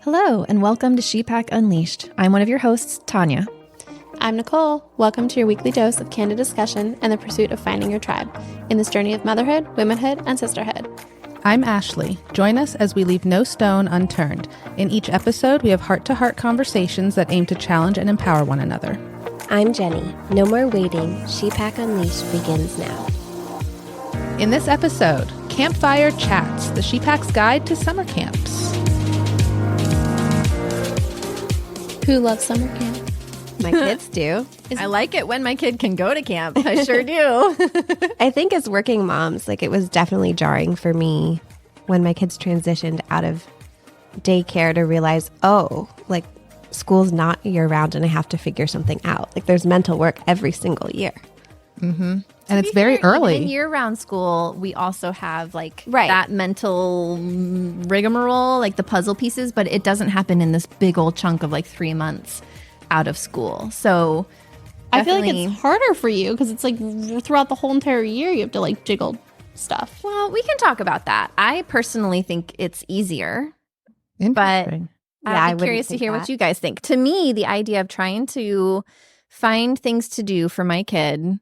Hello, and welcome to Shepack Unleashed. I'm one of your hosts, Tania. I'm Nichole. Welcome to your weekly dose of candid discussion and the pursuit of finding your tribe in this journey of motherhood, womanhood, and sisterhood. I'm Ashley. Join us as we leave no stone unturned. In each episode, we have heart-to-heart conversations that aim to challenge and empower one another. I'm Jenny. No more waiting. Shepack Unleashed begins now. In this episode, Campfire Chats, the Shepack's guide to summer camps. Who loves summer camp? My kids do. I like it when my kid can go to camp. I sure do. I think as working moms, it was definitely jarring for me when my kids transitioned out of daycare to realize, school's not year round and I have to figure something out. There's mental work every single year. Mm-hmm. And it's very early. In year-round school, we also have Right. that mental rigmarole, the puzzle pieces, but it doesn't happen in this big old chunk of 3 months out of school. So I feel like it's harder for you because it's throughout the whole entire year you have to jiggle stuff. Well, we can talk about that. I personally think it's easier, but Interesting. I'm curious to hear what you guys think. To me, the idea of trying to find things to do for my kid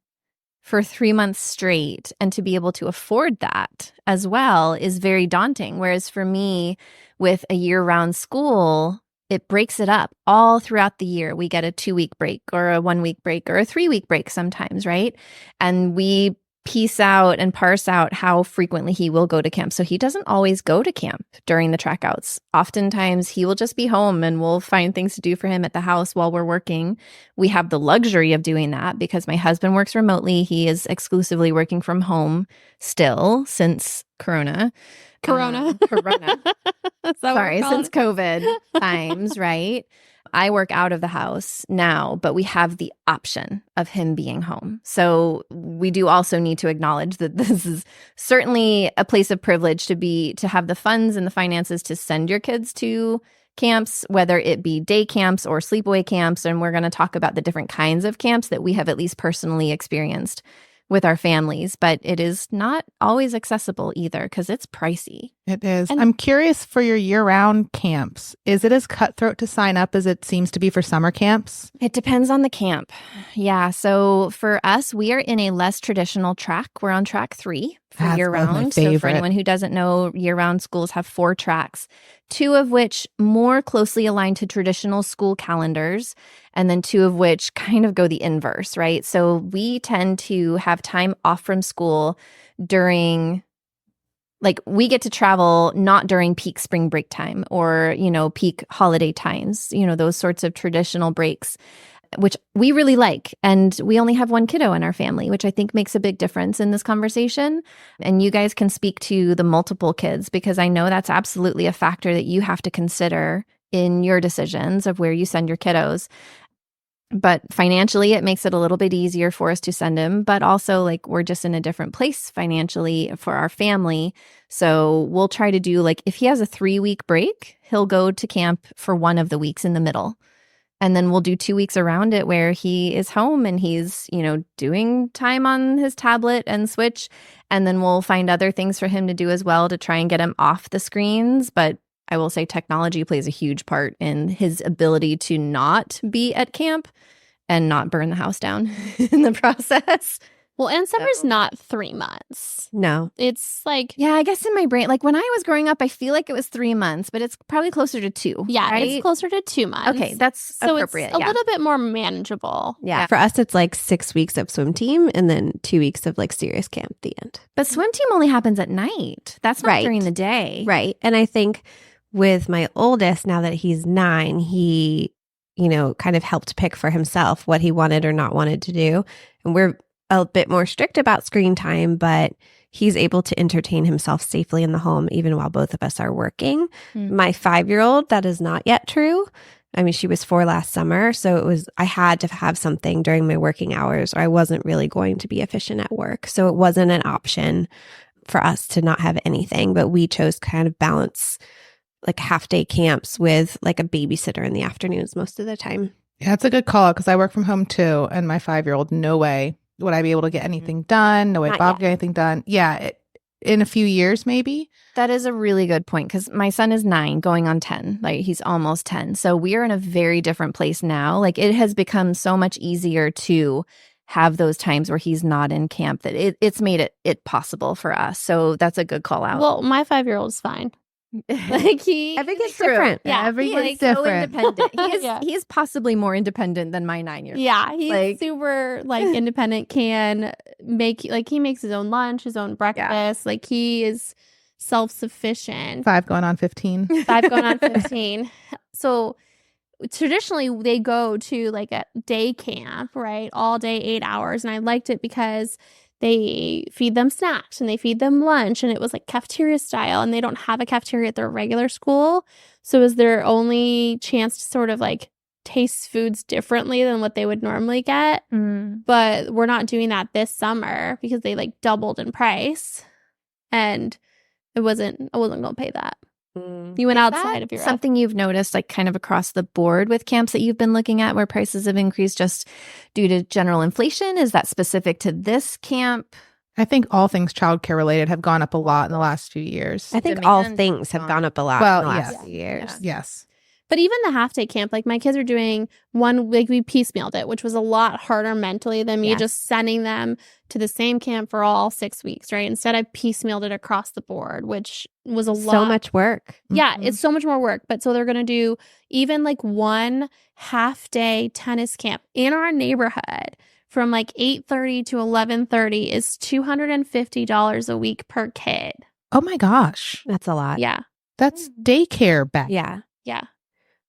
for 3 months straight and to be able to afford that as well is very daunting. Whereas for me, with a year-round school, it breaks it up all throughout the year. We get a 2-week break or a 1-week break or a 3-week break sometimes, right? And we piece out and parse out how frequently he will go to camp. So he doesn't always go to camp during the track outs. Oftentimes he will just be home and we'll find things to do for him at the house while we're working. We have the luxury of doing that because my husband works remotely. He is exclusively working from home still since Corona. Corona. Sorry, since COVID times, right? I work out of the house now, but we have the option of him being home. So we do also need to acknowledge that this is certainly a place of privilege to have the funds and the finances to send your kids to camps, whether it be day camps or sleepaway camps. And we're going to talk about the different kinds of camps that we have at least personally experienced with our families, but it is not always accessible either because it's pricey. It is. I'm curious for your year-round camps. Is it as cutthroat to sign up as it seems to be for summer camps? It depends on the camp. Yeah. So for us, we are in a less traditional track. We're on track 3 for That's year-round. So for anyone who doesn't know, year-round schools have 4 tracks, 2 of which more closely align to traditional school calendars, and then 2 of which kind of go the inverse, right? So we tend to have time off from school during, we get to travel not during peak spring break time or, peak holiday times, those sorts of traditional breaks, which we really like. And we only have 1 kiddo in our family, which I think makes a big difference in this conversation. And you guys can speak to the multiple kids because I know that's absolutely a factor that you have to consider in your decisions of where you send your kiddos. But financially, it makes it a little bit easier for us to send him. But also, we're just in a different place financially for our family. So we'll try to do, if he has a 3-week break, he'll go to camp for 1 of the weeks in the middle. And then we'll do 2 weeks around it where he is home and he's, doing time on his tablet and Switch. And then we'll find other things for him to do as well to try and get him off the screens. But I will say technology plays a huge part in his ability to not be at camp and not burn the house down in the process. Well, and summer's not 3 months. No. It's yeah, I guess in my brain, when I was growing up, I feel like it was 3 months, but it's probably closer to 2. Yeah, right? It's closer to 2 months. Okay, that's so appropriate. It's a little bit more manageable. Yeah. For us, it's 6 weeks of swim team and then 2 weeks of serious camp at the end. But swim team only happens at night. That's not Right. during the day. Right. And I think with my oldest, now that he's 9, he, kind of helped pick for himself what he wanted or not wanted to do. And we're a bit more strict about screen time, but he's able to entertain himself safely in the home, even while both of us are working. My 5-year-old, that is not yet true. I mean, she was 4 last summer. So I had to have something during my working hours or I wasn't really going to be efficient at work. So it wasn't an option for us to not have anything, but we chose kind of balance half-day camps with a babysitter in the afternoons most of the time. Yeah, it's a good call because I work from home too. And my 5-year-old, no way would I be able to get anything done. No way Not Bob yet. get anything done. Yeah, in a few years, maybe. That is a really good point because my son is 9 going on 10. Like he's almost 10. So we are in a very different place now. Like it has become so much easier to have those times where he's not in camp that it's made it possible for us. So that's a good call out. Well, my 5-year-old's fine. Like Every kid's True. different. Yeah, Every He kid's is so different. independent. Yeah. He's possibly more independent than my 9-year-old. Yeah, he's Like- super like independent, can make like he makes his own lunch, his own breakfast. Like he is self-sufficient. 5 going on 15. 5 going on 15. So traditionally they go to like a day camp, right? All day, 8 hours. And I liked it because they feed them snacks and they feed them lunch, and it was like cafeteria style, and they don't have a cafeteria at their regular school. So it was their only chance to sort of like taste foods differently than what they would normally get. But we're not doing that this summer because they like doubled in price, and I wasn't going to pay that. You went Is outside that of your something you've noticed like kind of across the board with camps that you've been looking at where prices have increased just due to general inflation? Is that specific to this camp? I think all things childcare related have gone up a lot in the last few years. I think all Demand things have gone up a lot Well, in the last yeah. few years. Yeah. Yes. But even the half-day camp, like my kids are doing one, like we piecemealed it, which was a lot harder mentally than me Yes. just sending them to the same camp for all 6 weeks, right? Instead, I piecemealed it across the board, which was a lot. So much work. Yeah, Mhm. it's so much more work. But so they're going to do even like one half-day tennis camp in our neighborhood from like 8:30 to 11:30 is $250 a week per kid. Oh my gosh. That's a lot. Yeah, That's daycare back. Yeah. yeah.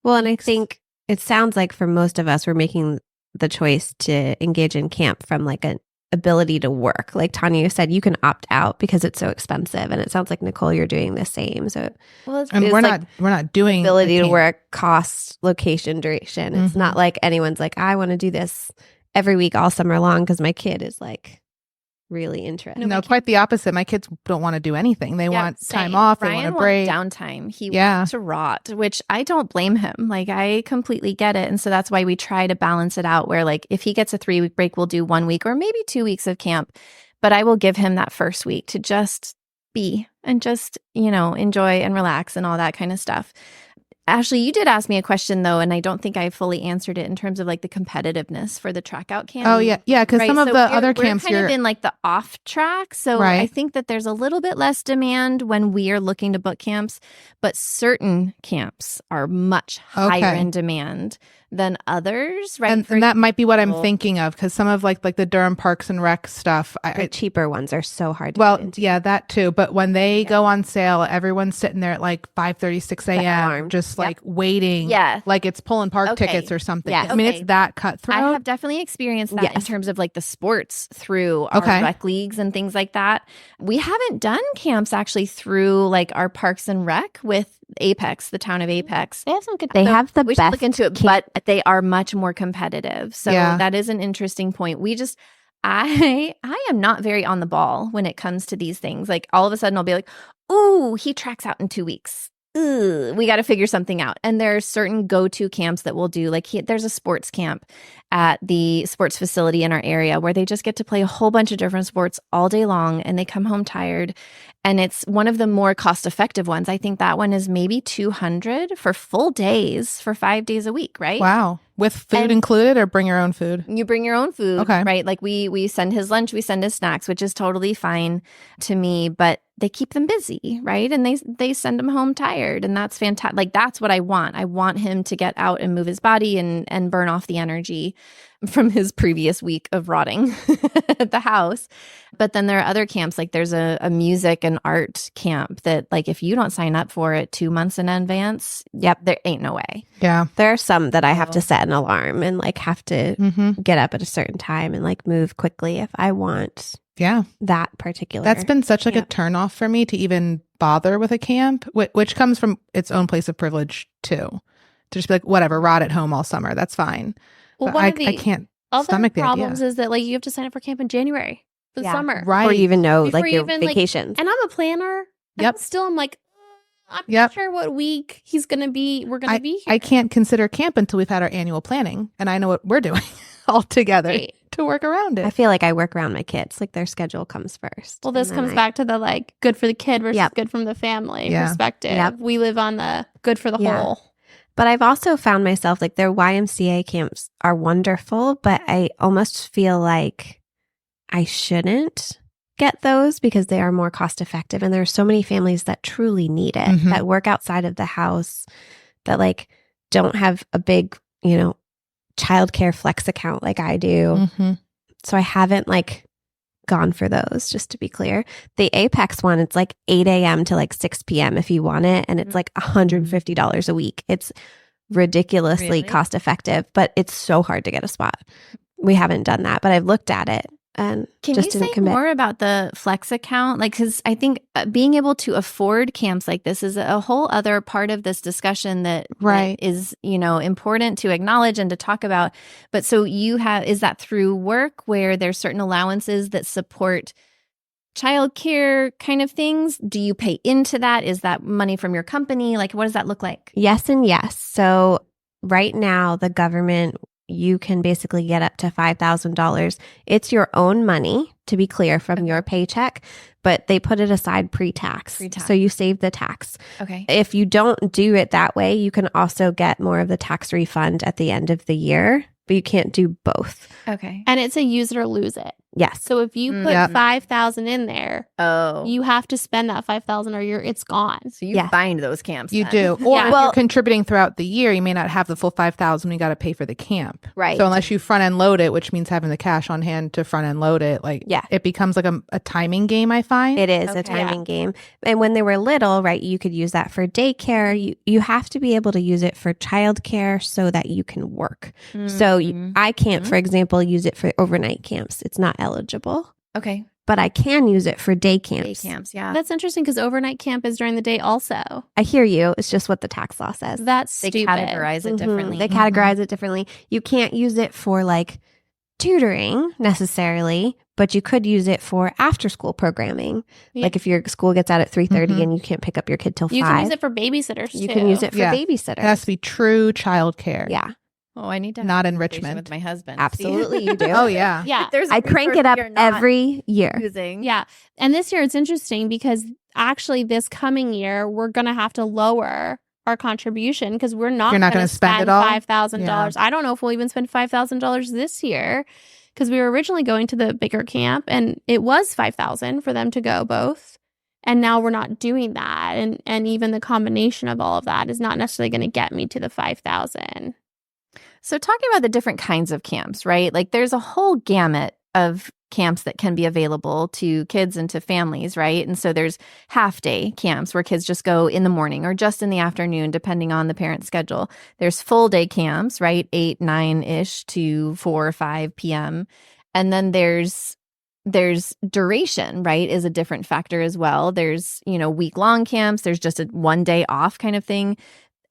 Well, and I think it sounds like for most of us, we're making the choice to engage in camp from like an ability to work. Like Tania said, you can opt out because it's so expensive. And it sounds like, Nichole, you're doing the same. So Well, it's And It's we're like not doing ability the to camp. work, cost, location, duration. It's not like anyone's like, I want to do this every week all summer long because my kid is like really interested. No, quite the opposite. My kids don't want to do anything. They want time same. off. They Ryan want a break. wants downtime. He Yeah. wants to rot, which I don't blame him. Like I completely get it. And so that's why we try to balance it out where like if he gets a 3-week break, we'll do 1 week or maybe 2 weeks of camp. But I will give him that first week to just be and just, enjoy and relax and all that kind of stuff. Ashley, you did ask me a question though, and I don't think I fully answered it in terms of like the competitiveness for the track out camp. Oh yeah. Yeah. Because Right, some of so the we're- other we're camps kind you're of in like the off track. So Right. I think that there's a little bit less demand when we are looking to book camps, but certain camps are much higher Okay. in demand than others. Right. and, For and that might be what I'm example- thinking of because some of like the Durham Parks and Rec stuff. The cheaper ones are so hard to Well, get into. yeah, that too. But when they go on sale, everyone's sitting there at like 5:30, 6 The a.m. alarm. just Yep. like waiting. Yeah. Like it's pulling park Okay. tickets or something. Yes. I mean, Okay. it's that cutthroat. I have definitely experienced that in Yes. terms of like the sports through our Okay. rec leagues and things like that. We haven't done camps actually through like our Parks and Rec with Apex, the town of Apex. They have some good. They So have the we should best look into it, camp- but they are much more competitive. So Yeah. that is an interesting point. I am not very on the ball when it comes to these things. Like all of a sudden I'll be like, "Ooh, he tracks out in 2 weeks. Ugh, we got to figure something out." And there are certain go-to camps that we'll do. Like there's a sports camp at the sports facility in our area where they just get to play a whole bunch of different sports all day long and they come home tired. And it's one of the more cost-effective ones. I think that one is maybe $200 for full days for 5 days a week, right? Wow. With food And- included or bring your own food? You bring your own food, Okay. right? Like we send his lunch, we send his snacks, which is totally fine to me, but they keep them busy, right? And they send him home tired, and that's fantastic. Like that's what I want. I want him to get out and move his body and burn off the energy from his previous week of rotting at the house. But then there are other camps, like there's a music and art camp that like if you don't sign up for it 2 months in advance, Yep. there ain't no way. Yeah. There are some that I have to set an alarm and like have to Mm-hmm. get up at a certain time and like move quickly if I want Yeah. that particular. That's been such like a camp. turnoff for me to even bother with a camp, which comes from its own place of privilege too. To just be like, whatever, rot at home all summer. That's fine. Well, But one I of the can't other stomach the problems idea. is that like you have to sign up for camp in January for the Yeah. summer, Right. Or even know Before like you your even, like- vacations. and I'm a planner. And Yep. I'm like, I'm Yep. not sure what week he's gonna be. We're gonna be here. I can't consider camp until we've had our annual planning and I know what we're doing all together Right. to to work around it. I feel like I work around my kids. Like their schedule comes first. Well, this comes back to the like good for the kid versus good from the family perspective. Yep. We live on the good for the whole. But I've also found myself like their YMCA camps are wonderful, but I almost feel like I shouldn't get those because they are more cost effective. And there are so many families that truly need it, that work outside of the house, that like don't have a big, childcare flex account like I do. So I haven't like gone for those, just to be clear. The Apex one, it's like 8 a.m. to like 6 p.m. if you want it. And it's like $150 a week. It's ridiculously cost effective, but it's so hard to get a spot. We haven't done that, but I've looked at it and Can just you didn't say commit. more about the flex account? Like, because I think being able to afford camps like this is a whole other part of this discussion that is, important to acknowledge and to talk about. But so is that through work where there's certain allowances that support childcare kind of things? Do you pay into that? Is that money from your company? Like, what does that look like? Yes and yes. So right now, the government, you can basically get up to $5,000. It's your own money, to be clear, from your paycheck, but they put it aside pre-tax. So you save the tax. Okay. If you don't do it that way, you can also get more of the tax refund at the end of the year, but you can't do both. Okay. And it's a use it or lose it. Yes. So if you put 5,000 in there, you have to spend that 5,000 or it's gone. So you find those camps. You then. do. Or if you're contributing throughout the year, you may not have the full 5,000. You got to pay for the camp. Right. So unless you front end load it, which means having the cash on hand to front end load it, it becomes like a timing game, I find. It is a timing game. And when they were little, you could use that for daycare. You have to be able to use it for childcare so that you can work. So I can't, for example, use it for overnight camps. It's not eligible. Okay. But I can use it for day camps. Day camps, yeah. That's interesting because overnight camp is during the day also. I hear you. It's just what the tax law says. That's They stupid. categorize it differently. They categorize it differently. You can't use it for tutoring necessarily, but you could use it for after school programming. Yeah. Like if your school gets out at 3:30 and you can't pick up your kid till 5. You can use it for babysitters You too. can use it for It babysitters. has to be true childcare. Yeah. Oh, I need to have Not a conversation enrichment. with my husband. Absolutely you do. Oh, yeah. Yeah. I crank it up every year. Using. Yeah. And this year it's interesting because actually this coming year we're going to have to lower our contribution because we're not You're not going gonna to spend spend it all? $5,000. Yeah. I don't know if we'll even spend $5,000 this year because we were originally going to the bigger camp and it was $5,000 for them to go both. And now we're not doing that. And even the combination of all of that is not necessarily going to get me to the $5,000. So talking about the different kinds of camps, right? Like there's a whole gamut of camps that can be available to kids and to families, right? And so there's half-day camps where kids just go in the morning or just in the afternoon, depending on the parent's schedule. There's full-day camps, right? 8, 9-ish to 4 or 5 p.m. And then there's duration, right, is a different factor as well. There's, week-long camps. There's just a one day off kind of thing.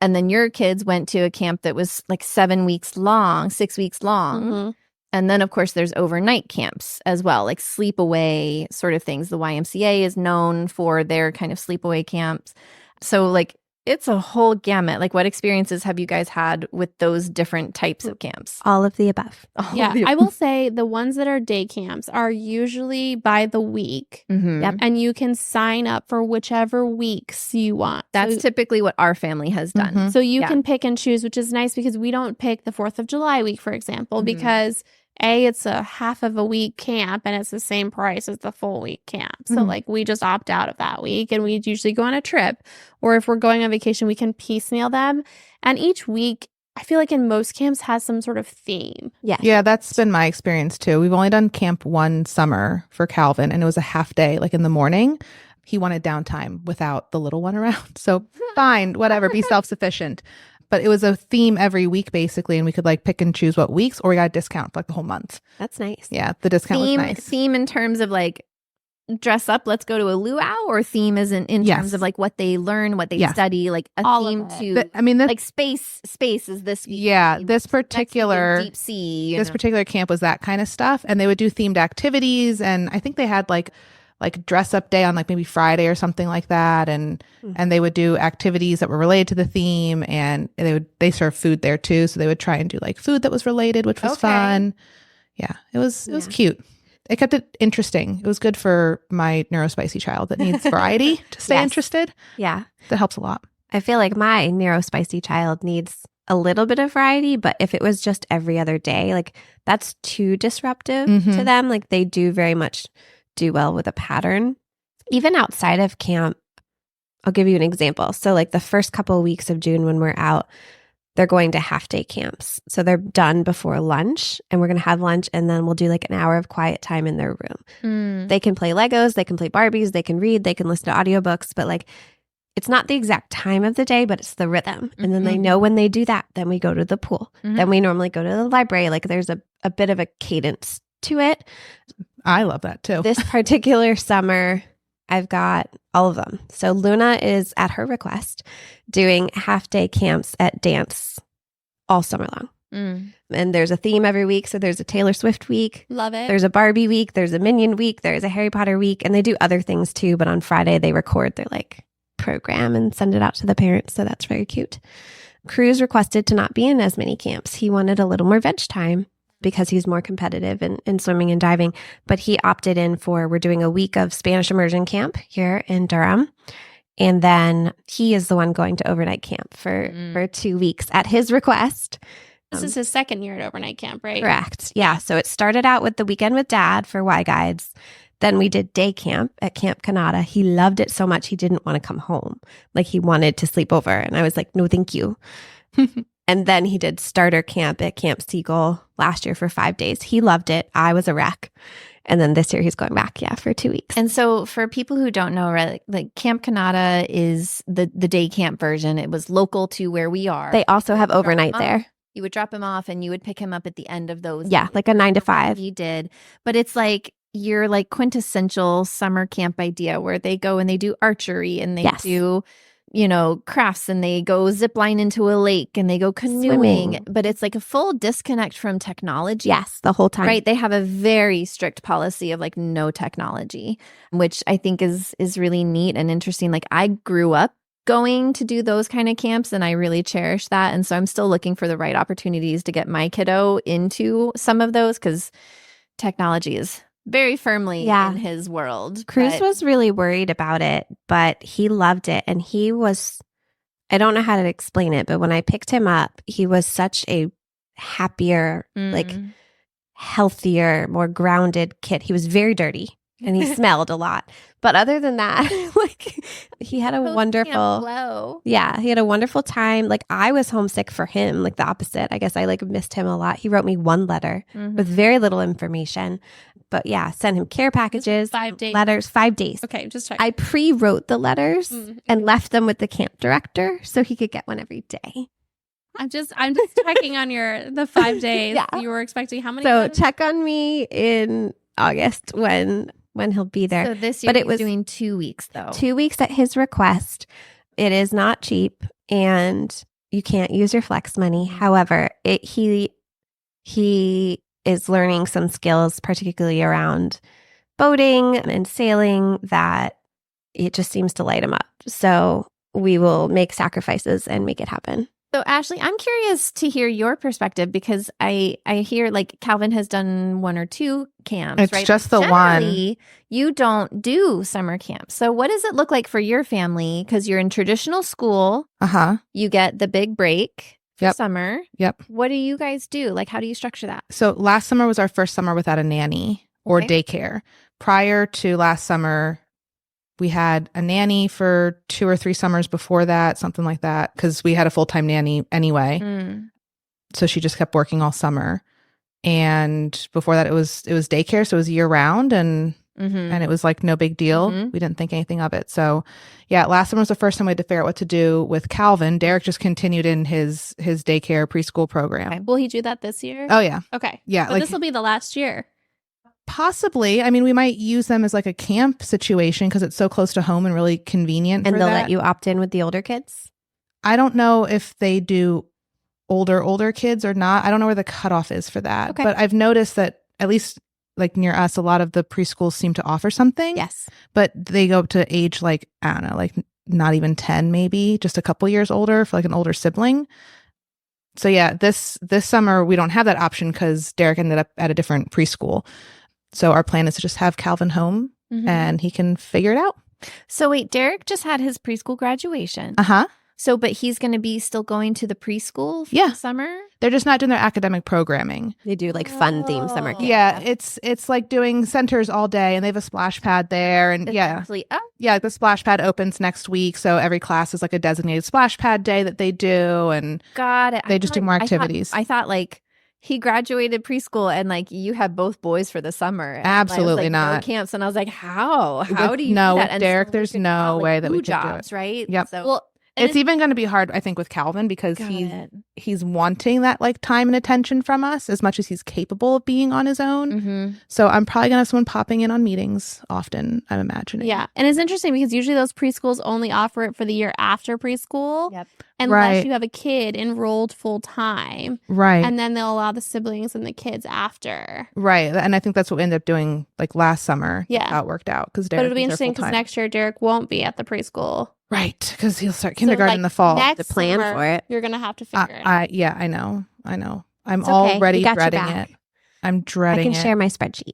And then your kids went to a camp that was like 7 weeks long, 6 weeks long. Mm-hmm. And then, of course, there's overnight camps as well, like sleepaway sort of things. The YMCA is known for their kind of sleepaway camps. So, it's a whole gamut. What experiences have you guys had with those different types of camps? All of the above. Yeah, I will say the ones that are day camps are usually by the week. Mm-hmm. Yep. And you can sign up for whichever weeks you want. That's typically what our family has done. Mhm. So you Yeah. can pick and choose, which is nice because we don't pick the 4th of July week, for example, Mhm. because it's a half of a week camp and it's the same price as the full week camp. So Mhm. we just opt out of that week and we usually go on a trip. Or if we're going on vacation, we can piecemeal them. And each week, I feel like in most camps has some sort of theme. Yes. Yeah, that's been my experience too. We've only done camp one summer for Calvin, and it was a half day, in the morning. He wanted downtime without the little one around. So fine, whatever, be self-sufficient. But it was a theme every week, basically, and we could pick and choose what weeks, or we got a discount for the whole month. That's nice. Yeah, the discount was nice. Theme in terms of dress up, let's go to a luau, or theme is in Yes. terms of what they learn, what they Yes. study, a All of theme it. to space is this week. Yeah, Theme. this Next week is particular deep sea. this particular camp was that kind of stuff, and they would do themed activities, and I think they had like dress up day on maybe Friday or something like that, and they would do activities that were related to the theme, and they serve food there too, so they would try and do food that was related, which was Okay. fun. Yeah, it was Yeah. cute. It kept it interesting. It was good for my neurospicy child that needs variety to stay Yes. interested. Yeah. That helps a lot. I feel like my neurospicy child needs a little bit of variety, but if it was just every other day, like that's too disruptive to Mhm. them. Like they do very much do well with a pattern. Even outside of camp, I'll give you an example. So like the first couple of weeks of June when we're out, they're going to half day camps. So they're done before lunch and we're going to have lunch and then we'll do like an hour of quiet time in their room. They can play Legos, they can play Barbies, they can read, they can listen to audiobooks, but like it's not the exact time of the day, but it's the rhythm. And then they know when they do that, then we go to the pool. Then we normally go to the library. Like there's a bit of a cadence to it. I love that too. This particular summer, I've got all of them. So Luna is at her request doing half day camps at dance all summer long. And there's a theme every week. So there's a Taylor Swift week. Love it. There's a Barbie week. There's a Minion week. There's a Harry Potter week. And they do other things too. But on Friday, they record their like program and send it out to the parents. So that's very cute. Cruz requested to not be in as many camps. He wanted a little more veg time because he's more competitive in swimming and diving. But he opted in for, we're doing a week of Spanish immersion camp here in Durham. And then he is the one going to overnight camp for 2 weeks at his request. This is his second year at overnight camp, right? Correct. Yeah. So it started out with the weekend with dad for Y Guides. Then we did day camp at Camp Canada. He loved it so much he didn't want to come home. Like he wanted to sleep over. And I was like, no, thank you. And then he did starter camp at Camp Seagull last year for 5 days. He loved it. I was a wreck. And then this year he's going back, for 2 weeks. And so for people who don't know, right, like Camp Canada is the day camp version. It was local to where we are. They also have overnight there. You would drop him off and you would pick him up at the end of those. Yeah, like a 9 to 5. He did. But it's like your like quintessential summer camp idea where they go and they do archery and they do, crafts and they go zip line into a lake and they go canoeing. Swimming. But it's like a full disconnect from technology. Yes, the whole time. Right. They have a very strict policy of like no technology, which I think is really neat and interesting. Like I grew up going to do those kind of camps and I really cherish that. And so I'm still looking for the right opportunities to get my kiddo into some of those because technology is very firmly in his world. Cruz was really worried about it, but he loved it. And he was, I don't know how to explain it, but when I picked him up, he was such a happier, like healthier, more grounded kid. He was very dirty and he smelled a lot. But other than that, like he had a wonderful, he had a wonderful time. Like I was homesick for him, like the opposite. I guess I like missed him a lot. He wrote me one letter with very little information. But sent him care packages, 5 days. letters, 5 days. Okay, just checking. I pre-wrote the letters and left them with the camp director so he could get one every day. I'm just checking on the 5 days. You were expecting how many? So check on me in August when he'll be there. So this year he's doing 2 weeks though. 2 weeks at his request. It is not cheap and you can't use your flex money. However, he is learning some skills, particularly around boating and sailing, that it just seems to light him up. So we will make sacrifices and make it happen. So Ashley, I'm curious to hear your perspective because I hear like Calvin has done 1 or 2 camps. It's right? just the one. You don't do summer camps. So what does it look like for your family? Because you're in traditional school. You get the big break. Summer. What do you guys do? Like, how do you structure that? So last summer was our first summer without a nanny or daycare. Prior to last summer, we had a nanny for 2 or 3 summers before that, something like that, because we had a full-time nanny anyway. So she just kept working all summer. And before that, it was daycare, so it was year round, and it was like no big deal. We didn't think anything of it. So last summer was the first time we had to figure out what to do with Calvin. Derek just continued in his daycare preschool program. Okay. Will he do that this year? Oh yeah. Okay. Yeah. But this will be the last year. Possibly. I mean, we might use them as like a camp situation because it's so close to home and really convenient. And for they'll that. let you opt in with the older kids? I don't know if they do older kids or not. I don't know where the cutoff is for that. Okay. But I've noticed that at least like near us, a lot of the preschools seem to offer something. Yes. But they go up to age like, I don't know, like not even 10, maybe just a couple years older for like an older sibling. So yeah, this summer we don't have that option because Derek ended up at a different preschool. So our plan is to just have Calvin home and he can figure it out. So wait, Derek just had his preschool graduation. Uh-huh. So, but he's going to be still going to the preschool for Yeah. the summer? They're just not doing their academic programming. They do like fun themed summer camp. Yeah, it's like doing centers all day, and they have a splash pad there, and Essentially, yeah, the splash pad opens next week, so every class is like a designated splash pad day that they do, and got it. they just do more activities. I thought like he graduated preschool and like you had both boys for the summer. And Absolutely like, not. No camps, and I was like, how? How do you no, do that? with And Derek, so there's we could no have, like, way that we food could do jobs, it. right? Yep. So Well, It's even going to be hard, I think, with Calvin because he's wanting that like time and attention from us as much as he's capable of being on his own. So I'm probably going to have someone popping in on meetings often, I'm imagining. Yeah. And it's interesting because usually those preschools only offer it for the year after preschool. Yep. Unless Right. you have a kid enrolled full time. Right. And then they'll allow the siblings and the kids after. Right. And I think that's what we ended up doing like last summer. Yeah. How it worked out. Because But Derek it'll be was there interesting because full-time. next year Derek won't be at the preschool. Right. Because he'll start kindergarten in like, the fall. Next To plan summer, for it. You're going to have to figure it out. Yeah, I know. I'm It's okay. already We got your dreading back. it. I'm I dreading can it. share my spreadsheet.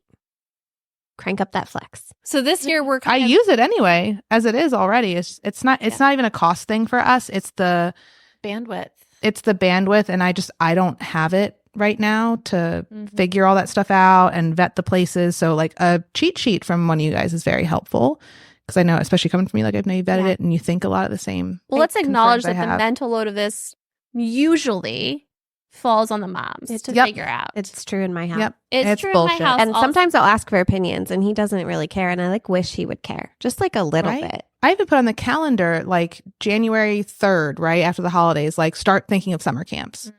Crank up that flex. So this year we're I kind of use it anyway, as it is already. It's not even a cost thing for us. It's the bandwidth, and I don't have it right now to figure all that stuff out and vet the places. So like a cheat sheet from one of you guys is very helpful because I know, especially coming from you, like I know you vetted it and you think a lot of the same. Well, let's acknowledge concerns I that the have. mental load of this usually falls on the moms to Yep. figure out. It's true in my house. Yep. It's true bullshit. in my house. And also. sometimes I'll ask for opinions and he doesn't really care. And I like wish he would care just like a little Right? bit. I even put on the calendar like January 3rd, right after the holidays, like start thinking of summer camps.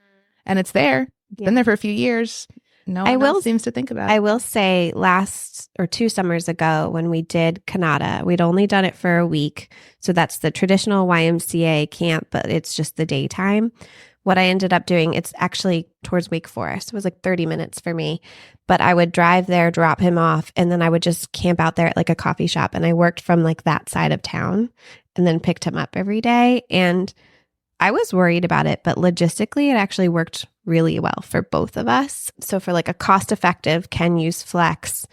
And it's there. It's been there for a few years. No one else seems to think about it. I will say last or 2 summers ago when we did Canada, we'd only done it for a week. So that's the traditional YMCA camp, but it's just the daytime. What I ended up doing, it's actually towards Wake Forest. It was like 30 minutes for me, but I would drive there, drop him off, and then I would just camp out there at like a coffee shop. And I worked from like that side of town and then picked him up every day. And I was worried about it, but logistically, it actually worked really well for both of us. So for like a cost effective, can use flex,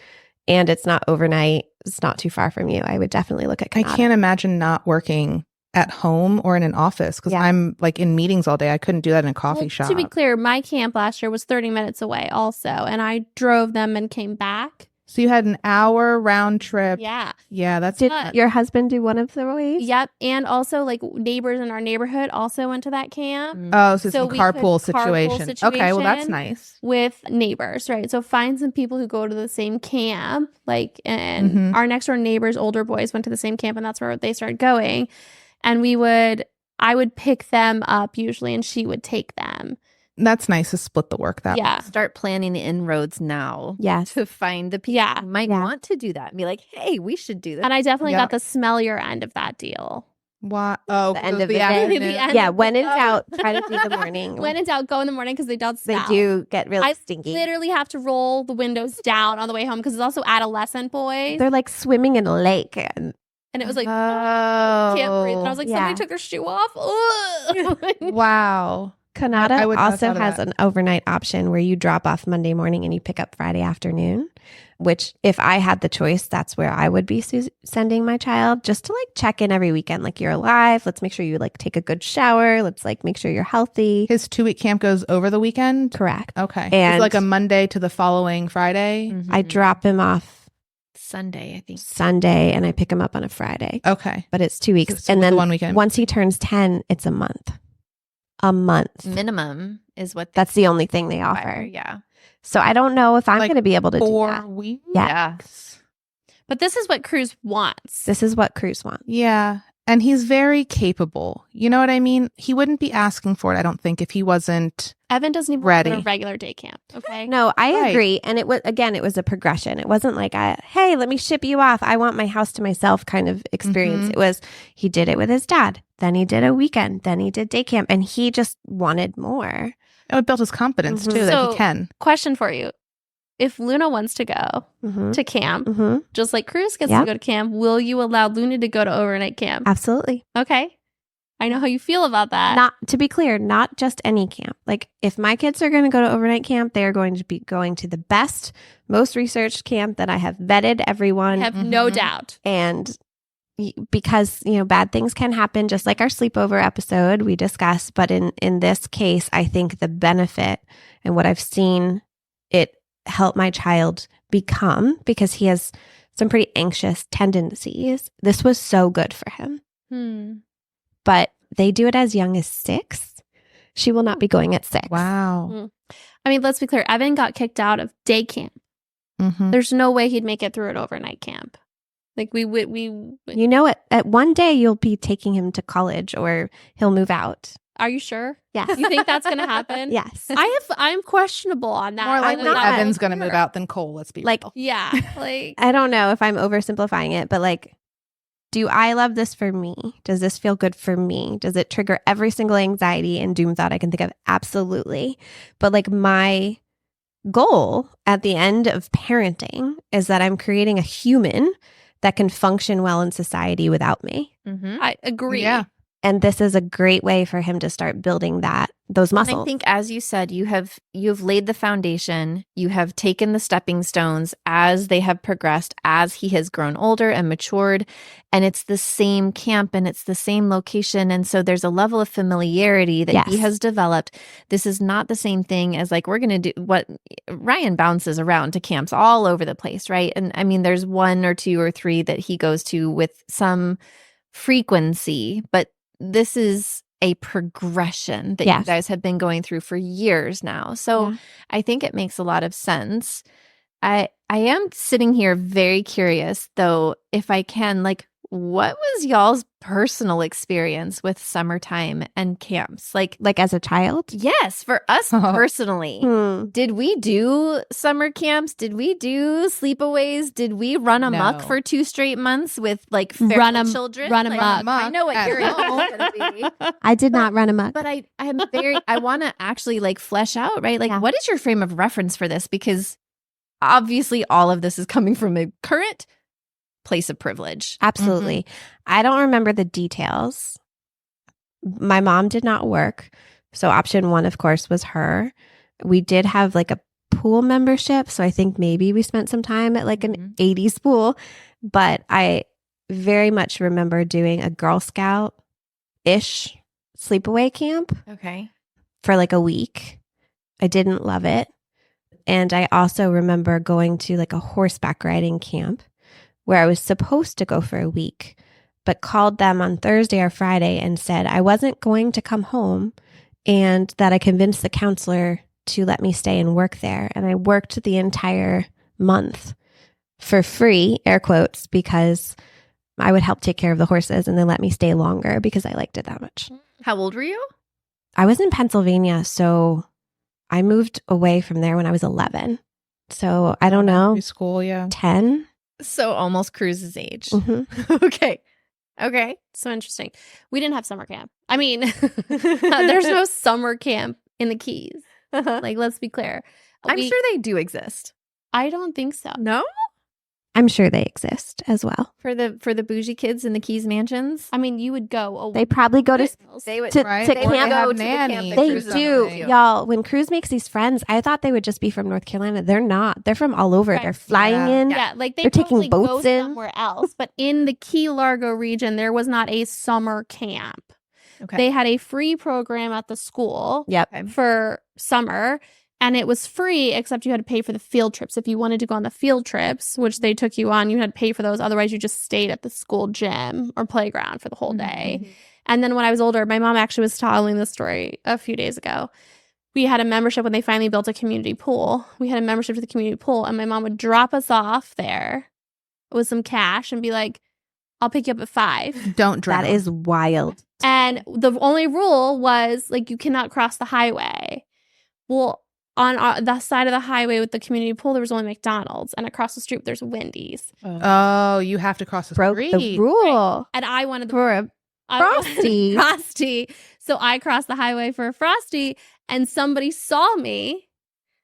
and it's not overnight, it's not too far from you, I would definitely look at I Canada. can't imagine not working at home or in an office because I'm like in meetings all day. I couldn't do that in a coffee shop. To be clear, my camp last year was 30 minutes away also, and I drove them and came back. So you had an hour round trip. Yeah. Yeah, that's Did your husband do one of the ways? Yep. And also like neighbors in our neighborhood also went to that camp. Oh, so it's a we carpool could situation. Okay, well that's situation nice. with neighbors, right? So find some people who go to the same camp, like, and our next door neighbors' older boys went to the same camp, and that's where they started going. And I would pick them up usually, and she would take them. That's nice to split the work that way. Start planning the inroads now. Yes. To find the people who might want to do that and be like, hey, we should do this. And I definitely got the smellier end of that deal. What? Oh, The end of the the afternoon. The end Yeah, of when the in doubt, try to do the morning. When in doubt, go in the morning because they don't They smell. do get really I stinky. literally have to roll the windows down on the way home because it's also adolescent boys. They're like swimming in a lake. And And it was like, Oh, can't breathe. And I was like, yeah. somebody took their shoe off. Ugh. wow. Canada I would not have also thought of has that. an overnight option where you drop off Monday morning and you pick up Friday afternoon, which if I had the choice, that's where I would be sending my child just to like check in every weekend. Like you're alive. Let's make sure you like take a good shower. Let's like make sure you're healthy. His 2-week camp goes over the weekend? Correct. Okay. And- it's like a Monday to the following Friday? I drop him off Sunday, I think. Sunday and I pick him up on a Friday. Okay. But it's 2 weeks. So and the then one weekend. once he turns 10, it's a month. A month. Minimum is what That's the only thing they require. offer. Yeah. So I don't know if I'm Like going to be able to do 4 that. weeks? Yeah. But this is what Cruz wants. This is what Cruz wants. Yeah. And he's very capable. You know what I mean? He wouldn't be asking for it, I don't think, if he wasn't. Evan doesn't even Ready. want a regular day camp. Okay. No, I Right. agree. And it was, again, it was a progression. It wasn't like, hey, let me ship you off. I want my house to myself kind of experience. Mhm. It was, he did it with his dad. Then he did a weekend. Then he did day camp. And he just wanted more. It built his confidence, Mhm. too, that So- he can. Question for you. If Luna wants to go Mm-hmm. to camp, Mm-hmm. just like Cruz gets Yeah. to go to camp, will you allow Luna to go to overnight camp? Absolutely. Okay. I know how you feel about that. Not to be clear, not just any camp. Like if my kids are going to go to overnight camp, they are going to be going to the best, most researched camp that I have vetted everyone. I have no doubt. And because, bad things can happen, just like our sleepover episode we discussed. But in this case, I think the benefit and what I've seen it help my child become, because he has some pretty anxious tendencies, this was so good for him. But they do it as young as 6. She will not be going at 6. Wow. I mean, let's be clear. Evan got kicked out of day camp. There's no way he'd make it through an overnight camp. Like at one day you'll be taking him to college or he'll move out. Are you sure? Yes. You think that's going to happen? Yes. I'm questionable on that. More likely not Evan's going to move out than Cole, let's be real. Yeah. Like, I don't know if I'm oversimplifying it, but do I love this for me? Does this feel good for me? Does it trigger every single anxiety and doom thought I can think of? Absolutely. But my goal at the end of parenting is that I'm creating a human that can function well in society without me. I agree. Yeah. And this is a great way for him to start building those muscles. And I think, as you said, you've laid the foundation. You have taken the stepping stones as they have progressed, as he has grown older and matured. And it's the same camp and it's the same location. And so there's a level of familiarity that he has developed. This is not the same thing as we're going to do what Ryan bounces around to camps all over the place, right? And I mean, there's 1 or 2 or 3 that he goes to with some frequency, but this is a progression that you guys have been going through for years now. So I think it makes a lot of sense. I am sitting here very curious, though, if I can, what was y'all's personal experience with summertime and camps? Like as a child? Yes, for us personally. Did we do summer camps? Did we do sleepaways? Did we run amok for 2 straight months with feral children? Run amok. I know what you're going to be. I did not run amok. But I want to actually flesh out, right? What is your frame of reference for this? Because obviously all of this is coming from a current place of privilege. Absolutely. I don't remember the details. My mom did not work. So option 1, of course, was her. We did have a pool membership. So I think maybe we spent some time at an 80s pool. But I very much remember doing a Girl Scout-ish sleepaway camp. Okay. For a week. I didn't love it. And I also remember going to a horseback riding camp where I was supposed to go for a week, but called them on Thursday or Friday and said I wasn't going to come home and that I convinced the counselor to let me stay and work there. And I worked the entire month for free, air quotes, because I would help take care of the horses and they let me stay longer because I liked it that much. How old were you? I was in Pennsylvania, so I moved away from there when I was 11. So I don't know. School, 10? So almost Cruz's age. Mm-hmm. Okay. So interesting. We didn't have summer camp. I mean, there's no summer camp in the Keys. Let's be clear. I'm sure they do exist. I don't think so. No? I'm sure they exist as well. For the bougie kids in the Keys mansions? I mean, you would go. They probably go to They would to right? camp. They would go have to the camp nannies. that They Cruz do. is on. Y'all, when Cruz makes these friends, I thought they would just be from North Carolina. They're not. They're from all over. Right. They're flying in. Yeah, They're taking probably boats go in. somewhere else. But in the Key Largo region, there was not a summer camp. Okay. They had a free program at the school Yep. for summer. And it was free, except you had to pay for the field trips. If you wanted to go on the field trips, which they took you on, you had to pay for those. Otherwise, you just stayed at the school gym or playground for the whole day. And then when I was older, my mom actually was telling this story a few days ago. We had a membership when they finally built a community pool. We had a membership to the community pool, and my mom would drop us off there with some cash and be like, I'll pick you up at 5. Don't drown. That is wild. And the only rule was, you cannot cross the highway. Well, on the side of the highway with the community pool, there was only McDonald's. And across the street, there's Wendy's. Oh, you have to cross the Broke street. the rule. And I wanted the For a Frosty. Frosty. So I crossed the highway for a Frosty, and somebody saw me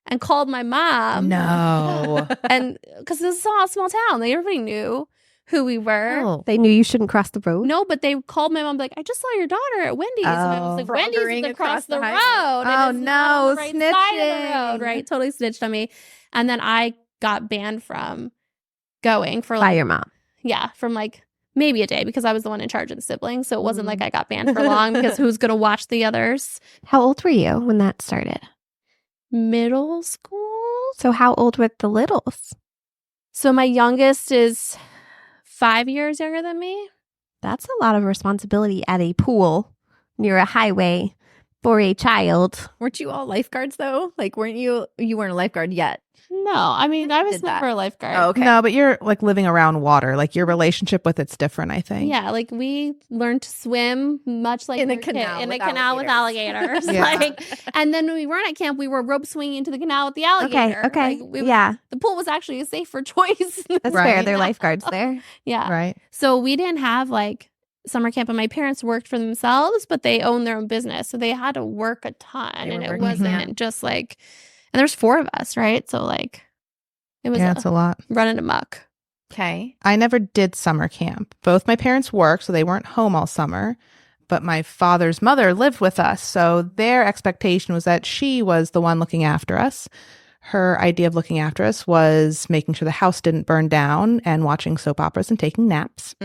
and called my mom. No. And because this is a small town, everybody knew who we were. Oh. They knew you shouldn't cross the road. No, but they called my mom like, I just saw your daughter at Wendy's. And I was like, Wendy's Froggering is across the road. highway. and Oh, it's not on no, the right side of the road, snitching. right? Totally snitched on me. And then I got banned from going for By like, your mom. from like maybe a day because I was the one in charge of the siblings. So it wasn't like I got banned for long because who's going to watch the others? How old were you when that started? Middle school. So how old were the littles? So my youngest is 5 years younger than me. That's a lot of responsibility at a pool near a highway for a child. Weren't you all lifeguards though? Like, weren't you? You weren't a lifeguard yet. No, I mean, I was Did that. never a lifeguard. Oh, okay. No, but you're like living around water. Like your relationship with it's different, I think. Yeah, like we learned to swim much like In a we were kid- canal in a with canal with alligators. Yeah. Like, and then when we weren't at camp, we were rope swinging into the canal with the alligator. Okay. Like, Yeah, the pool was actually a safer choice. that's Right. fair. They're lifeguards there. Yeah. Right. So we didn't have like summer camp, and my parents worked for themselves, but they owned their own business, so they had to work a ton, They and were it working, wasn't just like. And there's 4 of us, right? So like, it was Yeah, it's a lot. running amok. Okay. I never did summer camp. Both my parents worked, so they weren't home all summer. But my father's mother lived with us, so their expectation was that she was the one looking after us. Her idea of looking after us was making sure the house didn't burn down and watching soap operas and taking naps.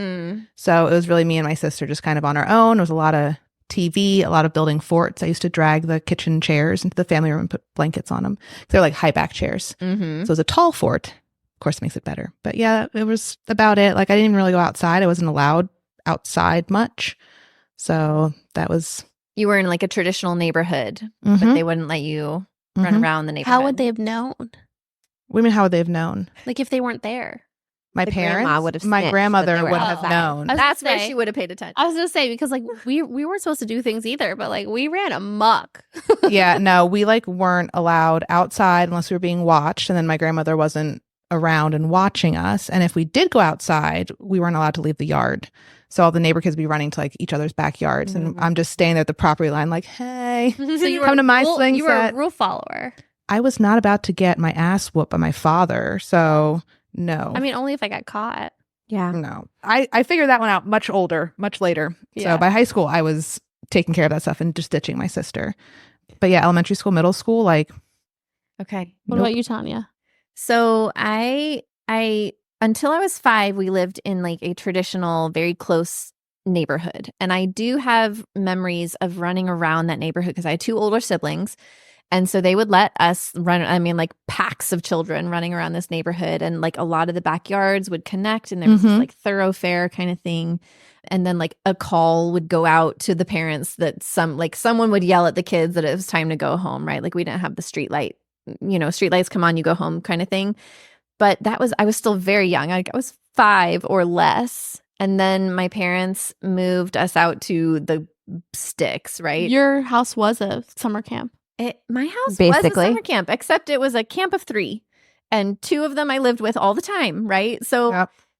So it was really me and my sister just kind of on our own. There was a lot of TV, a lot of building forts. I used to drag the kitchen chairs into the family room and put blankets on them. They're like high back chairs. Mm-hmm. So it was a tall fort. Of course, it makes it better. But yeah, it was about it. Like I didn't even really go outside. I wasn't allowed outside much. So that was. You were in like a traditional neighborhood, but Mhm. they wouldn't let you run Mhm. around the neighborhood. How would they have known? What do you mean, how would they have known? Like if they weren't there? My The grandma parents, would have my snitched that grandmother they were would have outside. known. I was That's gonna where say- she would have paid attention. I was gonna say because like we weren't supposed to do things either, but like we ran amok. Yeah, no, we like weren't allowed outside unless we were being watched. And then my grandmother wasn't around and watching us. And if we did go outside, we weren't allowed to leave the yard. So all the neighbor kids would be running to like each other's backyards. And I'm just staying there at the property line like, hey, So you were come to my rule, swing You were set. a rule follower. I was not about to get my ass whooped by my father. So no. I mean, only if I got caught. Yeah. No. I figured that one out much older, much later. Yeah. So by high school, I was taking care of that stuff and just ditching my sister. But yeah, elementary school, middle school, like, Okay. What nope. about you, Tanya? So I until I was 5, we lived in like a traditional, very close neighborhood. And I do have memories of running around that neighborhood because I had 2 older siblings. And so they would let us run, I mean, like packs of children running around this neighborhood. And like a lot of the backyards would connect and there was this Mhm. like thoroughfare kind of thing. And then like a call would go out to the parents that someone would yell at the kids that it was time to go home, right? Like we didn't have the street lights come on, you go home kind of thing. But I was still very young. I was 5 or less. And then my parents moved us out to the sticks, right? Your house was a summer camp. My house was Basically. a summer camp, except it was a camp of 3. And 2 of them I lived with all the time, right? So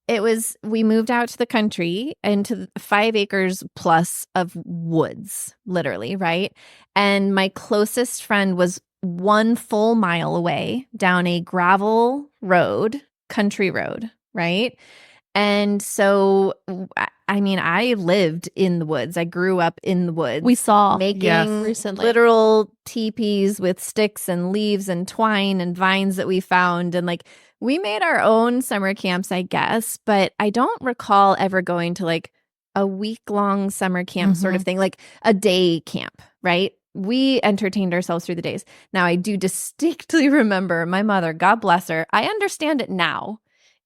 Yep. we moved out to the country into 5 acres plus of woods, literally, right? And my closest friend was 1 full mile away down a gravel road, country road, right? And so, I mean, I lived in the woods. I grew up in the woods. We saw making Yes. recently. literal teepees with sticks and leaves and twine and vines that we found. And like, we made our own summer camps, I guess, but I don't recall ever going to like a week-long summer camp sort of thing, like a day camp, right? We entertained ourselves through the days. Now, I do distinctly remember my mother, God bless her. I understand it now.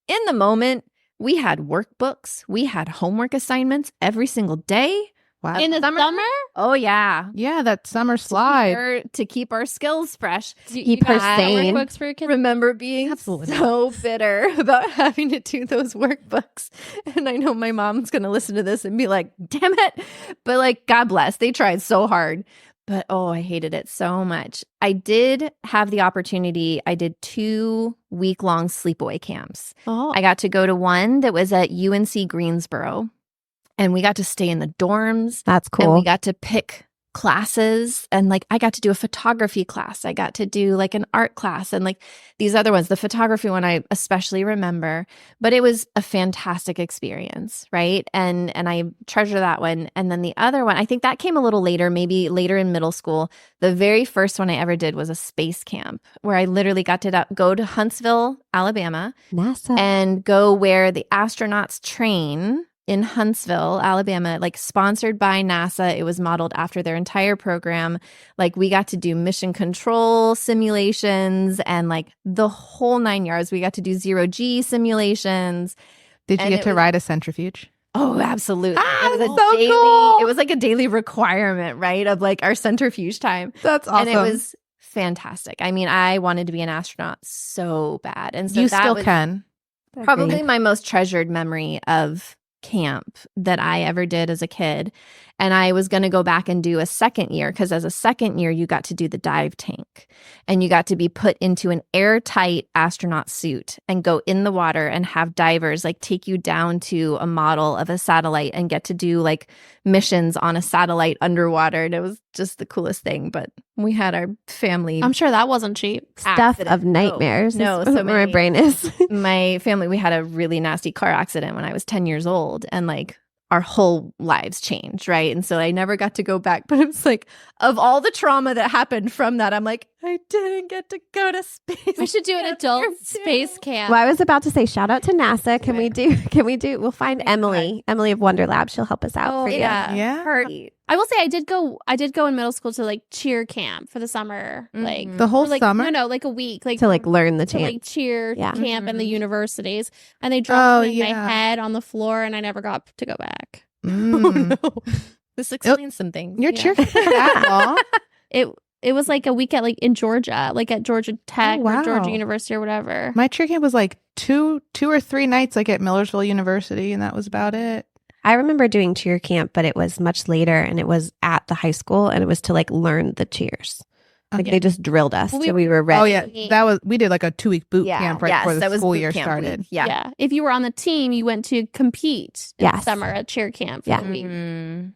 In the moment, we had workbooks. We had homework assignments every single day. Wow. in the summer. Oh, yeah. Yeah, that summer slide. To keep our skills fresh. Keep her sane. Workbooks for your kids. Remember being Absolutely so bitter about having to do those workbooks. And I know my mom's going to listen to this and be like, damn it. But like, God bless. They tried so hard. But oh, I hated it so much. I did have the opportunity. I did 2 week-long sleepaway camps. Oh, I got to go to one that was at UNC Greensboro. And we got to stay in the dorms. That's And we cool. got to pick classes, and like I got to do a photography class. I got to do like an art class, and like these other ones. The photography one I especially remember, but it was a fantastic experience, right? And I treasure that one. And then the other one, I think that came a little later, maybe later in middle school. The very first one I ever did was a space camp where I literally got to go to Huntsville, Alabama, NASA. and go where the astronauts train in Huntsville, Alabama, like sponsored by NASA. It was modeled after their entire program. Like we got to do mission control simulations and like the whole 9 yards. We got to do 0G simulations. Did you And get to ride a centrifuge? Oh, absolutely. Ah, It was so daily, cool. It was like a daily requirement, right? Of like our centrifuge time. That's awesome. And it was fantastic. I mean, I wanted to be an astronaut so bad. And so you that still was can. probably my most treasured memory of camp that I ever did as a kid. And I was going to go back and do a second year because as a second year, you got to do the dive tank and you got to be put into an airtight astronaut suit and go in the water and have divers like take you down to a model of a satellite and get to do like missions on a satellite underwater. And it was just the coolest thing. But we had our family I'm sure that wasn't cheap. Stuff accident. of nightmares. No, is so what my many. brain is. My family, we had a really nasty car accident when I was 10 years old and like our whole lives changed, right? And so I never got to go back, but it was like of all the trauma that happened from that, I'm like, I didn't get to go to space. We should do an camp adult here space too. camp. Well, I was about to say shout out to NASA. Can we do we'll find Emily of Wonder Lab. She'll help us out Oh, for you. yeah. Yeah. Her- I will say I did go in middle school to like cheer camp for the summer. Like Mhm. The whole or, like, summer? No, like a week. Like To like learn the to chant. like cheer Yeah. camp in the Mhm. universities. And they dropped me in yeah. my head on the floor and I never got to go back. Mm. Oh, no. This explains some things. Your Yeah. cheer camp was that long? It was like a week at like in Georgia, like at Georgia Tech Oh, wow. or Georgia University or whatever. My cheer camp was like two or three nights, like at Millersville University, and that was about it. I remember doing cheer camp, but it was much later and it was at the high school and it was to like learn the cheers. Like Okay. they just drilled us Well, so we were ready. Oh yeah, we did like a 2-week boot Yeah. camp right Yes, before the that was school boot year camp started. week. Yeah. If you were on the team, you went to compete in Yes. summer at cheer camp for Yeah. the week. Mhm.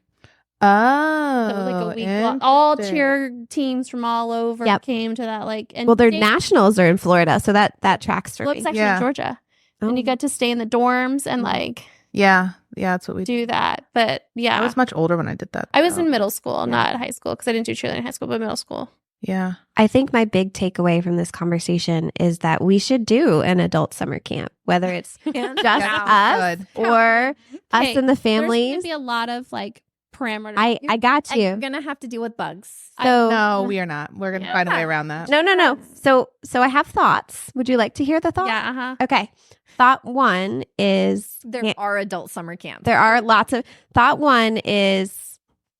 Oh, So it was like a week long. All interesting. cheer teams from all over Yep. came to that. Like, and Well, their they- nationals are in Florida, so that tracks for Well, me. it's actually Yeah. in Georgia, and Oh. you got to stay in the dorms and like Yeah, that's what we did. do that. But yeah, I was much older when I did that. I was though. in middle school, not high school, because I didn't do cheerleading in high school, but middle school. Yeah. I think my big takeaway from this conversation is that we should do an adult summer camp, whether it's just us Good. or us Okay, and the There's going family. to be a lot of like parameters. I got And you're you. going to have to deal with bugs. So No, we are not. We're gonna Yeah. find a way around that. no. So I have thoughts. Would you like to hear the thoughts? Yeah, uh-huh. Okay. Thought one is There are adult summer camps. there are lots of thought one is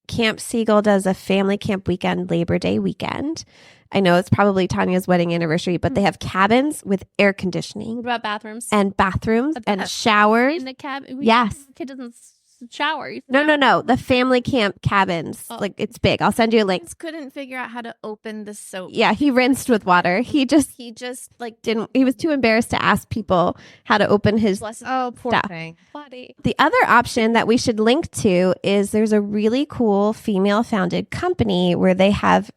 Camp Siegel does a family camp weekend, Labor Day weekend. I know it's probably Tania's wedding anniversary, but they have cabins with air conditioning What about bathrooms? and bathrooms At and the- showers. in the cabin? Yes. Kid doesn't shower. You No. The family camp cabins. Oh. Like it's big. I'll send you a link. Kids couldn't figure out how to open the soap. Yeah, he rinsed with water. He just Like he was too embarrassed to ask people how to open his bless his Oh, poor Stuff. thing. body. The other option that we should link to is there's a really cool female founded company where they have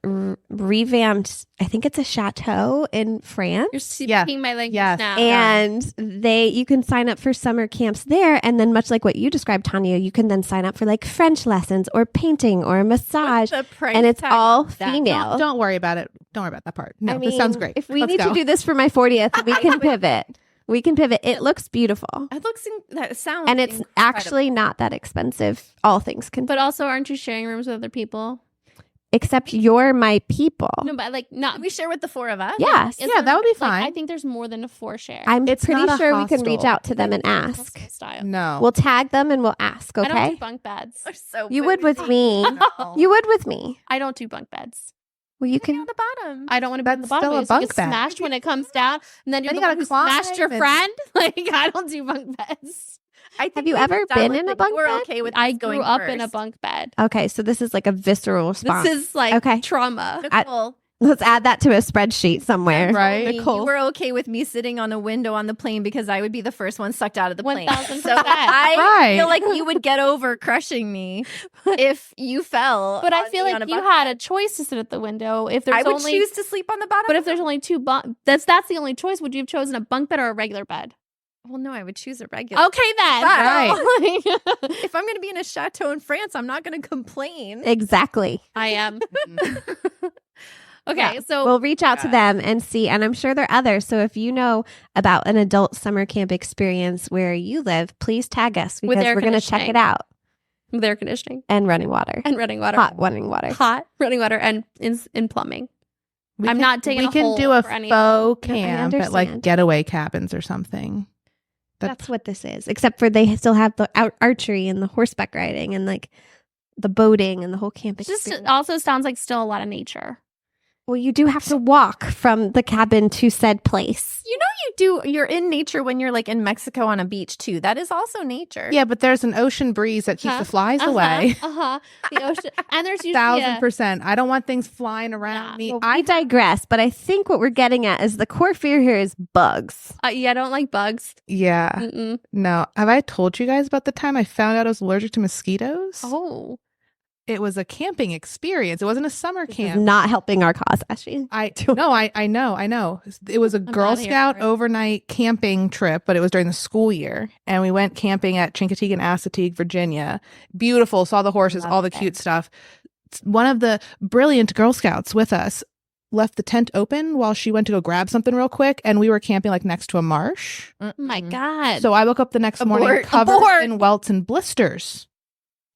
revamped, I think it's a chateau in France. You're speaking my language Yes. now. And you can sign up for summer camps there. And then much like what you described, Tania, you can then sign up for like French lessons or painting or a massage. the price And it's tag all of that. female. Don't worry about it. Don't worry about that part. No, I this sounds mean, great. If we Let's need go. to do this for my 40th, we can pivot. We can pivot. It looks beautiful. That sounds And it's incredible. actually not that expensive. All things can, But also, aren't you sharing rooms with other people? except you're my people. No, but like not. we share with the four of us. Yes. Is Yeah, that would be like, fine. I think there's more than a 4 share. I'm It's pretty not a sure we can reach hostel. out to them and ask. Hostel style. No. We'll tag them and we'll ask, I don't okay? do bunk beds. We're so You would with bougie. me. No. You would with me. I don't do bunk beds. Well, you Be can. on the bottom. I don't want to be on the That's bottom. still a because you bunk get bed. smashed when it comes down, and then you're Then the you one gotta who climb smashed your and- friend. Like I don't do bunk beds. I think Have you we ever just dealt been with in a it. bunk We're bed? okay with I this grew going up in a first. bunk bed. Okay, so this is like a visceral response. This is like Okay. trauma. I- Nicole, Let's add that to a spreadsheet somewhere. Right. You were okay with me sitting on a window on the plane because I would be the first one sucked out of the plane. 1000%. So I Right. feel like you would get over crushing me if you fell. But I on feel me like on a you bunk had a choice to sit at the window. If there's I would only, choose to sleep on the bottom. but if there's only 2 bunk, that's the only choice. Would you have chosen a bunk bed or a regular bed? well, no, I would choose a regular. Okay, then. Right. If I'm going to be in a chateau in France, I'm not going to complain. Exactly. I am. Okay, Yeah. so We'll reach out to them and see. And I'm sure there are others. So if you know about an adult summer camp experience where you live, please tag us With because air we're going to check it conditioning. out. with air conditioning And running water. and running water, Hot running water. hot running water, and in plumbing. We I'm can- not taking We a can hole do a for any- faux No, I camp at like understand. getaway cabins or something. That's what this is. Except for they still have the archery and the horseback riding and like the boating and the whole camp It just experience. also sounds like still a lot of nature. Well, you do have to walk from the cabin to said place. You know, you're in nature when you're like in Mexico on a beach too. That is also nature. Yeah, but there's an ocean breeze that keeps Huh? the flies away. The ocean, and there's usually 1,000%. I don't want things flying around Yeah. me. Well, I digress, but I think what we're getting at is the core fear here is bugs. yeah, I don't like bugs. Yeah. Mm-mm. No. Have I told you guys about the time I found out I was allergic to mosquitoes? Oh, It was a camping experience. It wasn't a summer This camp. is not helping our cause, Ashley. I know. It was a Girl not here Scout for it. overnight camping trip, but it was during the school year. And we went camping at Chincoteague and Assateague, Virginia. Beautiful. Saw the horses, Love all the it. cute stuff. One of the brilliant Girl Scouts with us left the tent open while she went to go grab something real quick. And we were camping like next to a marsh. oh my Mm-mm. God. So I woke up the next morning Abort. covered Abort. in welts and blisters.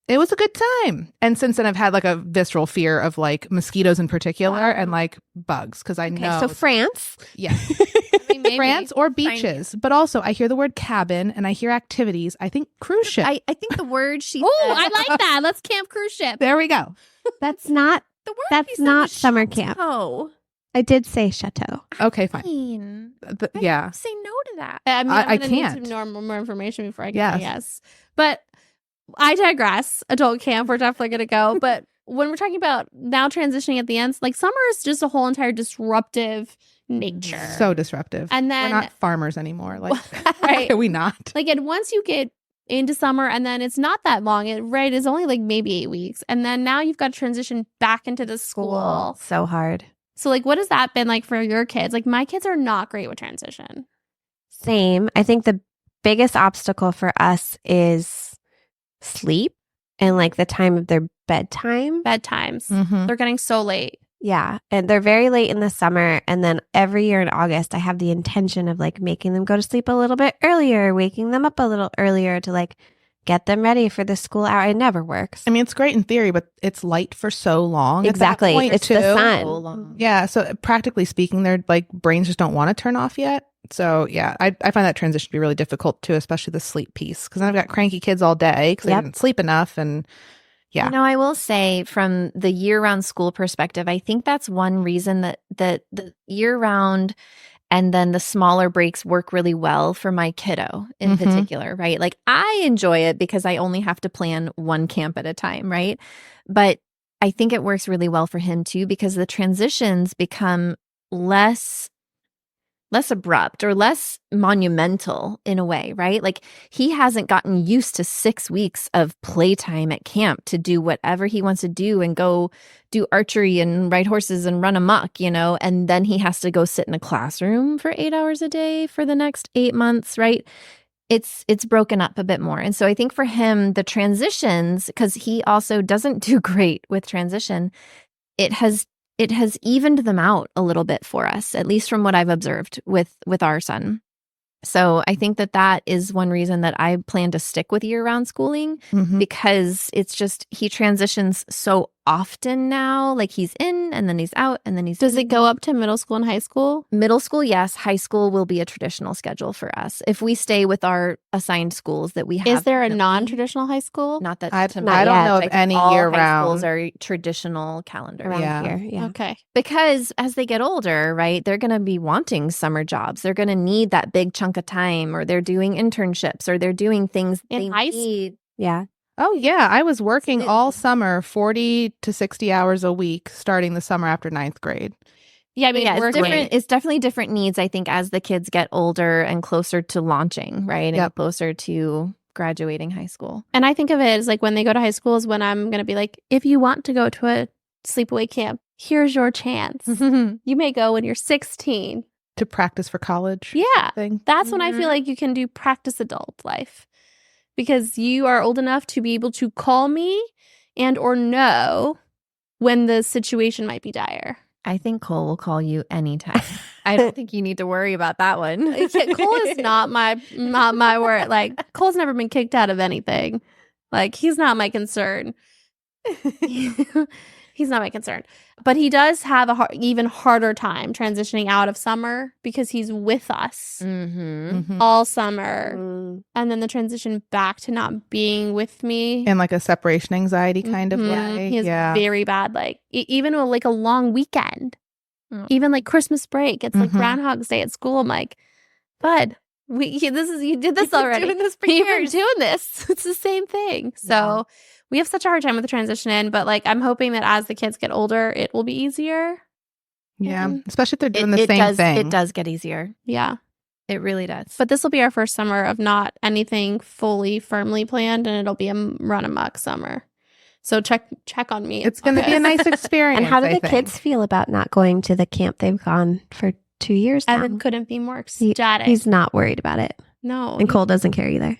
It was a good time. And since then, I've had like a visceral fear of like mosquitoes in particular Wow. and like bugs because I Okay, know. so France. Yeah. I mean, maybe. France or beaches. But also, I hear the word cabin and I hear activities. I think cruise ship. I think the word she Oh, said, I like that. Let's camp cruise ship. There we go. That's not, the word that's she said not was summer camp. chateau. I did say chateau. Okay, fine. Fine. Yeah. Say no to that. I mean, I I'm gonna need can't. some more information before I can Yes. say yes. But I digress. Adult camp, we're definitely gonna go. But when we're talking about now transitioning at the end, like summer is just a whole entire disruptive nature. So disruptive. And We're then not farmers anymore. Like, Right. Can we not? like, and once you get into summer, and then it's not that long. It's only like maybe 8 weeks, and then now you've got to transition back into the school. So hard. So, like, what has that been like for your kids? Like, my kids are not great with transition. Same. I think the biggest obstacle for us is sleep and like the time of their bedtime. Bedtimes, Mhm. they're getting so late. Yeah. And they're very late in the summer. And then every year in August, I have the intention of like making them go to sleep a little bit earlier, waking them up a little earlier to like get them ready for the school hour. It never works. I mean, it's great in theory, but it's light for so long. at that Exactly. point, It's the too. sun. So long. Yeah. So practically speaking, their like brains just don't want to turn off yet. So yeah, I find that transition to be really difficult too, especially the sleep piece. Because I've got cranky kids all day because Yep. they didn't sleep enough. And yeah. You know, I will say from the year-round school perspective, I think that's one reason that the year-round and then the smaller breaks work really well for my kiddo in Mhm. particular, right? Like I enjoy it because I only have to plan one camp at a time, right? But I think it works really well for him too because the transitions become less abrupt or less monumental in a way, right? Like he hasn't gotten used to 6 weeks of playtime at camp to do whatever he wants to do and go do archery and ride horses and run amok, you know, and then he has to go sit in a classroom for 8 hours a day for the next 8 months, right? It's broken up a bit more. And so I think for him, the transitions, because he also doesn't do great with transition, it has evened them out a little bit for us, at least from what I've observed with our son. So I think that is one reason that I plan to stick with year-round schooling Mhm. because it's just he transitions so often now. Like he's in and then he's out and then he's Does in. it go up to middle school and high school? Middle school, yes. High school will be a traditional schedule for us if we stay with our assigned schools that we have. Is there a currently. non-traditional high school? Not that I to don't my know knowledge. of I think any all year high schools round. are traditional calendar. Around Yeah. here. Yeah. Okay. Because as they get older, right, they're going to be wanting summer jobs. They're going to need that big chunk of time, or they're doing internships, or they're doing things In they high s- need. Yeah. Oh, yeah. I was working all summer, 40 to 60 hours a week, starting the summer after ninth grade. Yeah, I mean, Yeah, it's working. different. It's definitely different needs, I think, as the kids get older and closer to launching, right? Yep. And closer to graduating high school. And I think of it as like when they go to high school is when I'm going to be like, if you want to go to a sleepaway camp, here's your chance. You may go when you're 16. To practice for college. Yeah. Thing. That's when I feel like you can do practice adult life because you are old enough to be able to call me and or know when the situation might be dire. I think Cole will call you anytime. I don't think you need to worry about that one. Cole is not my word. Like, Cole's never been kicked out of anything. Like, he's not my concern. He's not my concern. But he does have a even harder time transitioning out of summer because he's with us all summer. And then the transition back to not being with me. And like a separation anxiety kind of way. He has very bad, like, even like a long weekend. Even like Christmas break. It's like Groundhog's Day at school. I'm like, bud, you did this already. Doing this for You've been years. doing this. It's the same thing. So we have such a hard time with the transition in, but like I'm hoping that as the kids get older, it will be easier. Yeah. Especially if they're doing the same thing. It does get easier. Yeah. It really does. But this will be our first summer of not anything fully firmly planned, and it'll be a run amok summer. So check on me. It's going to be a nice experience. And how do I the think. kids feel about not going to the camp they've gone for 2 years now? Evan couldn't be more ecstatic. He's not worried about it. No. And Cole doesn't care either.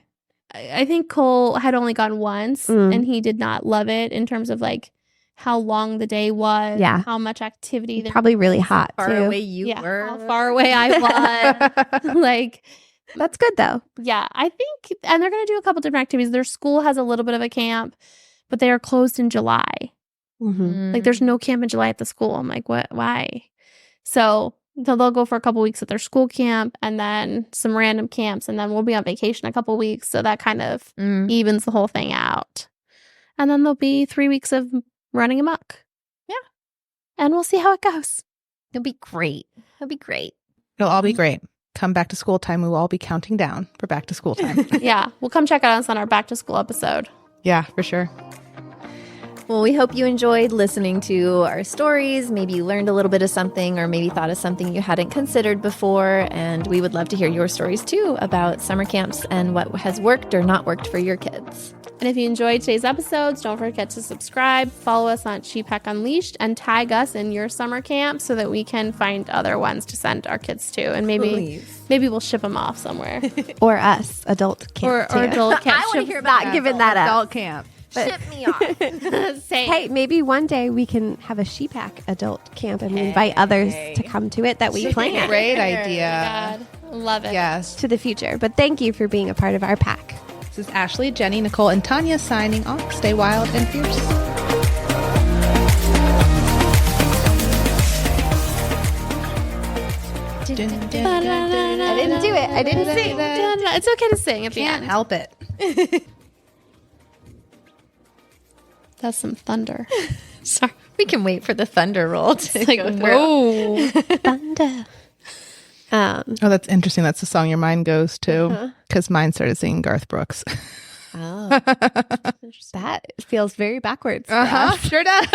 I think Cole had only gone once and he did not love it in terms of like how long the day was, how much activity there Probably really hot How too. far away you were. how far away I was. Like, That's good though. yeah, I think, and they're going to do a couple different activities. Their school has a little bit of a camp, but they are closed in July. Like, there's no camp in July at the school. I'm like, what? Why? So they'll go for a couple weeks at their school camp and then some random camps, and then we'll be on vacation a couple weeks. So that kind of evens the whole thing out. And then there'll be 3 weeks of running amok. Yeah. And we'll see how it goes. It'll be great. It'll be great. It'll all be great. Come back to school time. We will all be counting down for back to school time. Yeah. We'll come check out us on our back to school episode. Yeah, for sure. Well, we hope you enjoyed listening to our stories. Maybe you learned a little bit of something, or maybe thought of something you hadn't considered before. And we would love to hear your stories too about summer camps and what has worked or not worked for your kids. And if you enjoyed today's episodes, don't forget to subscribe, follow us on Shepack Unleashed, and tag us in your summer camp so that we can find other ones to send our kids to. And maybe we'll ship them off somewhere. Or us, adult camp. Or adult camp. I want to hear about Not giving that up. Adult camp. Ship me off. Same. Hey, maybe one day we can have a Shepack adult camp and we invite others to come to it that we plan Great idea. God, love it. Yes. to the future. But thank you for being a part of our pack. This is Ashley, Jenny, Nichole, and Tania signing off. Stay wild and fierce. I didn't do it. I didn't sing. It's okay to sing at the Can't end. help it. That's some thunder. Sorry. We can wait for the thunder roll to Like, go through. whoa. Thunder. Oh, that's interesting. That's the song your mind goes to. Because mine started singing Garth Brooks. Oh, that feels very backwards. for us. Sure does.